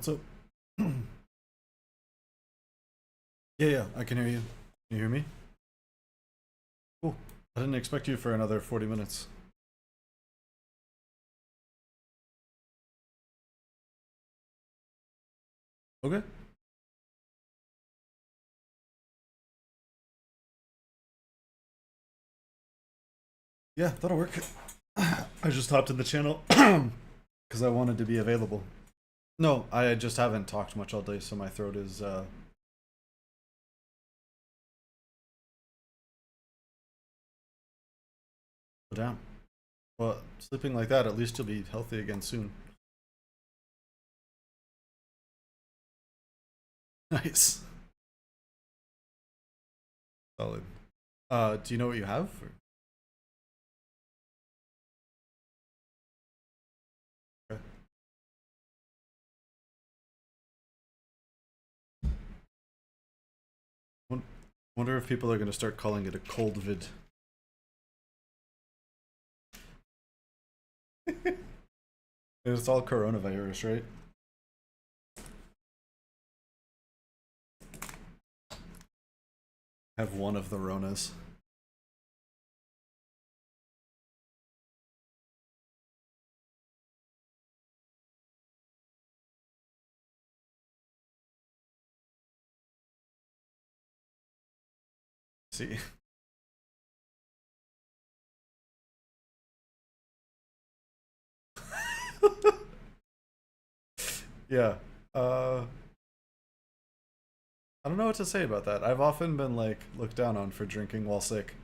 What's up? Yeah, I can hear you. Can you hear me? Cool. I didn't expect you for another 40 minutes. Okay. Yeah, that'll work. I just hopped in the channel because I wanted to be available. No, I just haven't talked much all day, so my throat is, down. Well, sleeping like that, at least you'll be healthy again soon. Nice. Solid. Do you know what you have? Okay. Wonder if people are going to start calling it a cold vid. It's all coronavirus, right? Have one of the Ronas. See. Yeah. Uh, I don't know what to say about that. I've often been like looked down on for drinking while sick.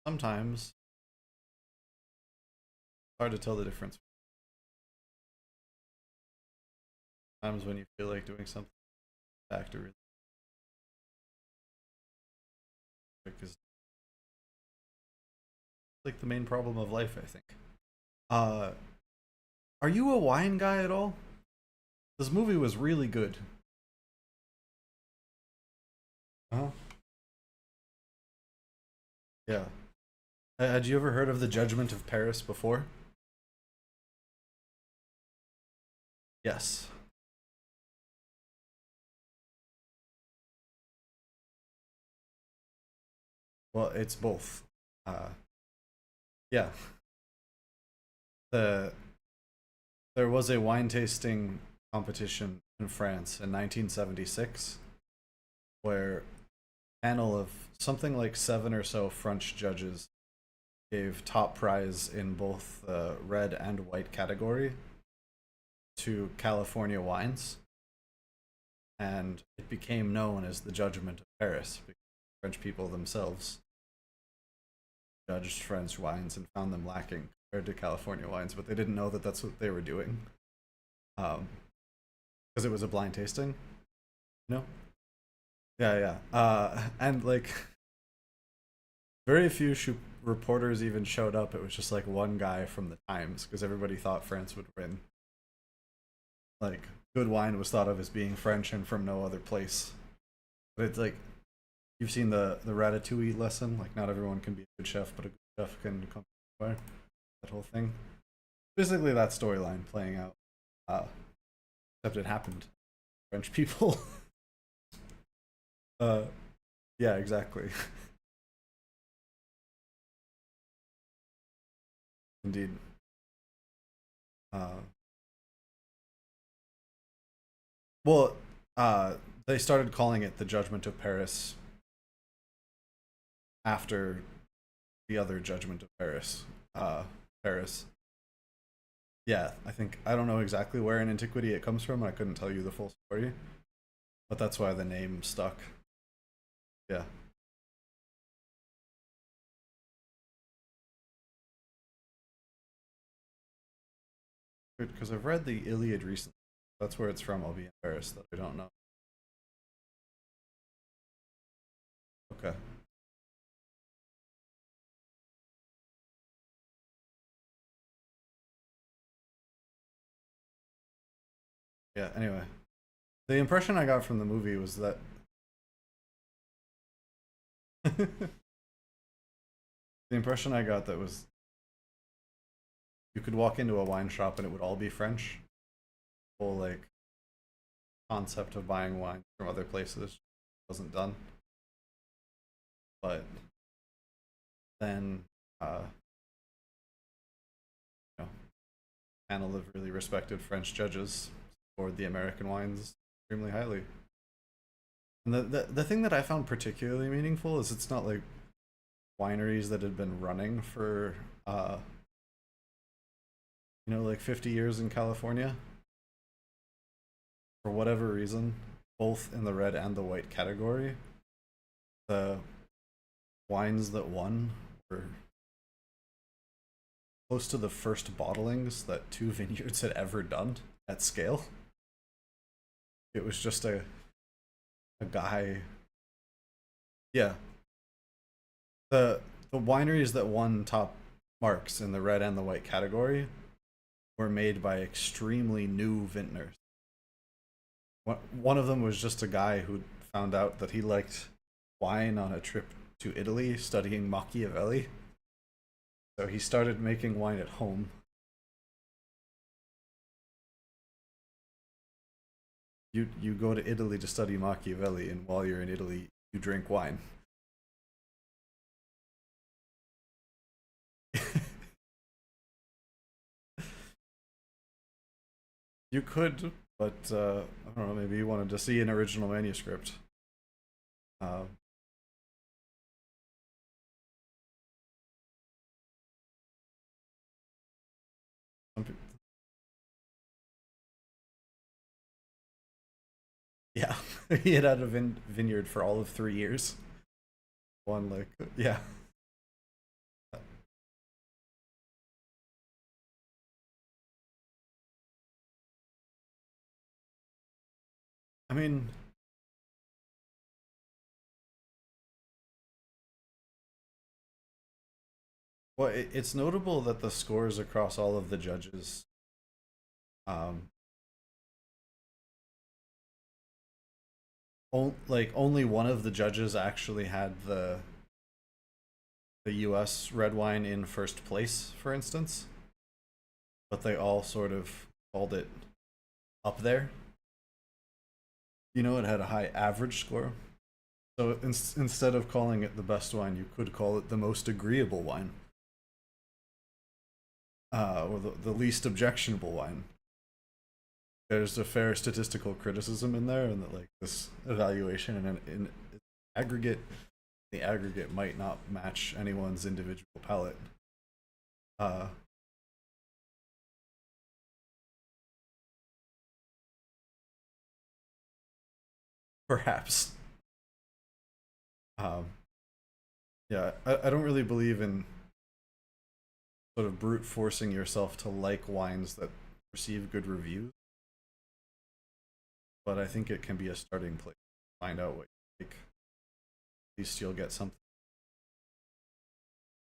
Sometimes it's hard to tell the difference. Times when you feel like doing something back to really quick is like the main problem of life, I think. Uh, are you a wine guy at all? This movie was really good. Uh-huh. Yeah. Had you ever heard of the Judgment of Paris before? Yes. Well, it's both. Uh, yeah. The There was a wine tasting competition in France in 1976 where a panel of something like seven or so French judges gave top prize in both the red and white category to California wines, and it became known as the Judgment of Paris because French people themselves judged French wines and found them lacking compared to California wines, but they didn't know that that's what they were doing. Um, because it was a blind tasting, you know? Yeah, yeah. And like very few reporters even showed up. It was just like one guy from the Times because everybody thought France would win. Like good wine was thought of as being French and from no other place. But it's like you've seen the ratatouille lesson. Like not everyone can be a good chef, but a good chef can come anywhere. That whole thing. Basically, that storyline playing out. Uh, Except it happened. French people. uh, yeah, exactly. Indeed. Uh, well, uh, they started calling it the Judgment of Paris after the other Judgment of Paris. Paris. Yeah, I don't know exactly where in antiquity it comes from. I couldn't tell you the full story, but that's why the name stuck. Yeah, because I've read the Iliad recently. That's where it's from. I'll be in Paris. That I don't know. Okay. Yeah. Anyway, the impression I got from the movie was that The impression I got that was you could walk into a wine shop and it would all be French. The whole like concept of buying wine from other places wasn't done. But then you know, a panel of really respected French judges scored the American wines extremely highly. And the thing that I found particularly meaningful is it's not like wineries that had been running for like 50 years in California. For whatever reason, both in the red and the white category, the wines that won were close to the first bottlings that two vineyards had ever done at scale. It was just a guy. Yeah. The wineries that won top marks in the red and the white category were made by extremely new vintners. One of them was just a guy who found out that he liked wine on a trip to Italy studying Machiavelli. So he started making wine at home. You go to Italy to study Machiavelli, and while you're in Italy, you drink wine. You could, but I don't know. Maybe you wanted to see an original manuscript. Uh, some peop yeah, he had a vineyard for all of 3 years. One like yeah. I mean, well, it's notable that the scores across all of the judges, um, like only one of the judges actually had the U.S. red wine in first place, for instance, but they all sort of called it up there. It had a high average score. So instead of calling it the best wine, you could call it the most agreeable wine, or the least objectionable wine. There's a fair statistical criticism in there, and that like this evaluation in aggregate, the aggregate might not match anyone's individual palate. Uh, Perhaps. Um, yeah, I don't really believe in sort of brute forcing yourself to like wines that receive good reviews, but I think it can be a starting place to find out what you like. At least you'll get something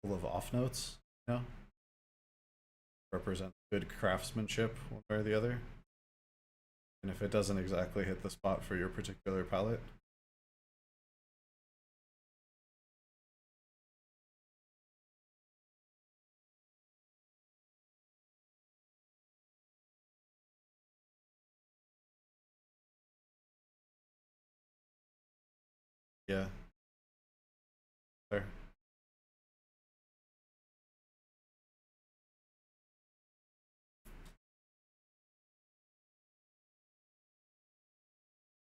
full of off notes, represent good craftsmanship one way or the other. And if it doesn't exactly hit the spot for your particular palate, yeah, fair.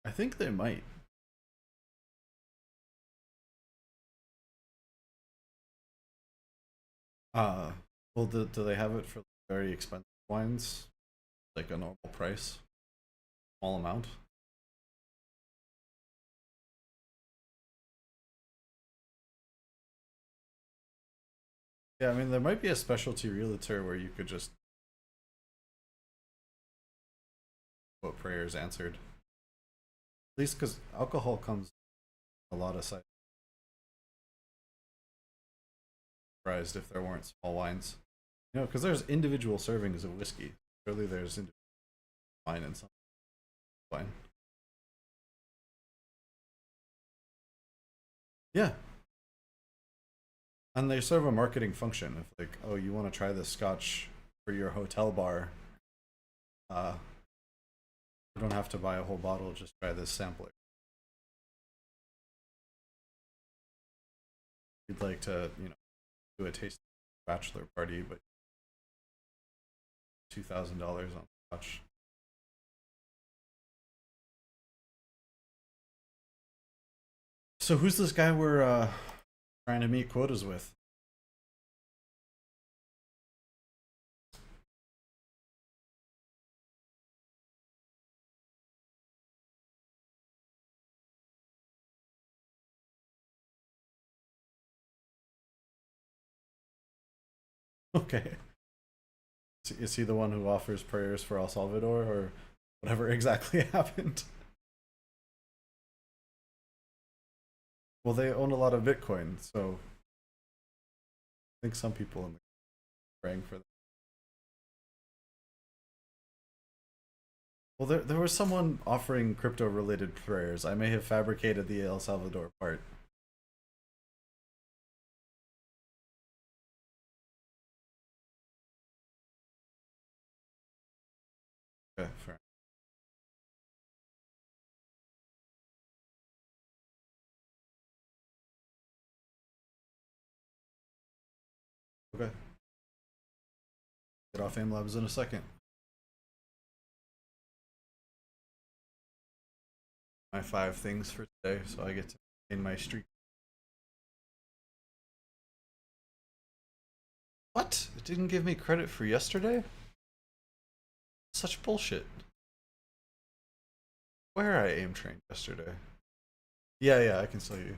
I think they might. Uh, well, do they have it for very expensive wines, like a normal price, small amount? Yeah, I mean, there might be a specialty realtor where you could just put prayers answered. At least because alcohol comes a lot of size. Surprised if there weren't small wines. Because there's individual servings of whiskey. Surely there's individual wine and some wine. Yeah, And they serve a marketing function. If like, oh, you want to try this scotch for your hotel bar, you don't have to buy a whole bottle. Just try this sampler. You'd like to, do a tasting bachelor party, but $2,000 on scotch. So who's this guy we're trying to meet quotas with? Okay. Is he the one who offers prayers for El Salvador or whatever exactly happened? Well, they own a lot of Bitcoin, so I think some people in the praying for them. Well, there was someone offering crypto related prayers. I may have fabricated the El Salvador part. Okay, fair. Okay. Get off AIM Labs in a second. My 5 things for today, so I get to in my streak. What? It didn't give me credit for yesterday? Such bullshit. Where I aim trained yesterday. Yeah, I can still hear you.